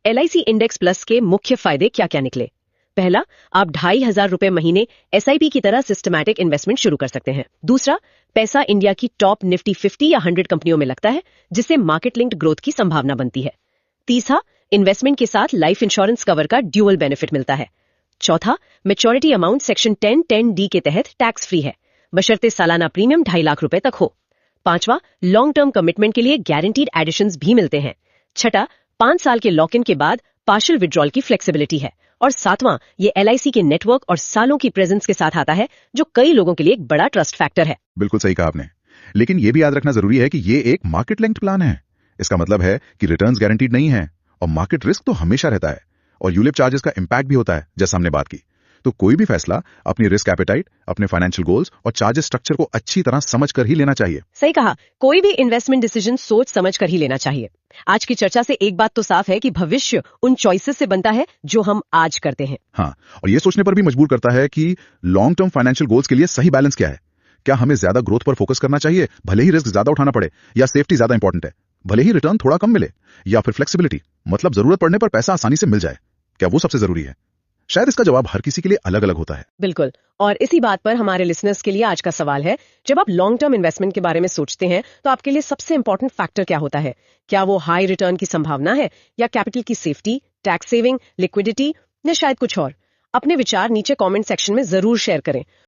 LIC index plus के मुख्य फायदे क्या क्या निकले? पहला, आप 2,500 रुपए महीने SIP की तरह सिस्टमैटिक इन्वेस्टमेंट शुरू कर सकते हैं। दूसरा, पैसा इंडिया की टॉप निफ्टी 50 या 100 कंपनियों में लगता है, जिससे मार्केट लिंक्ड ग्रोथ की संभावना बनती है। तीसरा, इन्वेस्टमेंट के साथ लाइफ इंश्योरेंस कवर का ड्यूअल बेनिफिट मिलता है। चौथा, मैच्योरिटी अमाउंट सेक्शन 10(10)(D) के तहत टैक्स फ्री है, बशर्ते सालाना प्रीमियम 2.5 लाख रुपए तक हो। पांचवा, लॉन्ग टर्म कमिटमेंट के लिए गारंटीड एडिशंस भी मिलते हैं। छठा, 5 साल के लॉक इन के बाद पार्शियल विड्रॉल की फ्लेक्सिबिलिटी है। और सातवां, ये LIC के नेटवर्क और सालों की प्रेजेंस के साथ आता है, जो कई लोगों के लिए एक बड़ा ट्रस्ट फैक्टर है। बिल्कुल सही कहा आपने, लेकिन ये भी याद रखना जरूरी है कि ये एक मार्केट लिंक्ड प्लान है। इसका मतलब है कि रिटर्न्स गारंटीड नहीं है और मार्केट रिस्क तो हमेशा रहता है और यूलिप चार्जेस का इंपैक्ट भी होता है, जैसा हमने बात की। तो कोई भी फैसला अपनी रिस्क एपेटाइट, अपने फाइनेंशियल गोल्स और चार्जेस स्ट्रक्चर को अच्छी तरह समझ कर ही लेना चाहिए। सही कहा, कोई भी इन्वेस्टमेंट डिसीजन सोच समझ कर ही लेना चाहिए। आज की चर्चा से एक बात तो साफ है कि भविष्य उन चॉइसेस से बनता है जो हम आज करते हैं। हाँ, और ये सोचने पर भी मजबूर करता है कि लॉन्ग टर्म फाइनेंशियल गोल्स के लिए सही बैलेंस क्या है। क्या हमें ज्यादा ग्रोथ पर फोकस करना चाहिए, भले ही रिस्क ज्यादा उठाना पड़े, या सेफ्टी ज्यादा इंपॉर्टेंट है, भले ही रिटर्न थोड़ा कम मिले, या फिर फ्लेक्सिबिलिटी, मतलब जरूरत पड़ने पर पैसा आसानी से मिल जाए, क्या वो सबसे जरूरी है? शायद इसका जवाब हर किसी के लिए अलग अलग होता है। बिल्कुल, और इसी बात पर हमारे लिसनर्स के लिए आज का सवाल है, जब आप लॉन्ग टर्म इन्वेस्टमेंट के बारे में सोचते हैं तो आपके लिए सबसे इंपॉर्टेंट फैक्टर क्या होता है? क्या वो हाई रिटर्न की संभावना है, या कैपिटल की सेफ्टी, टैक्स सेविंग, लिक्विडिटी, या शायद कुछ और? अपने विचार नीचे कमेंट सेक्शन में जरूर शेयर करें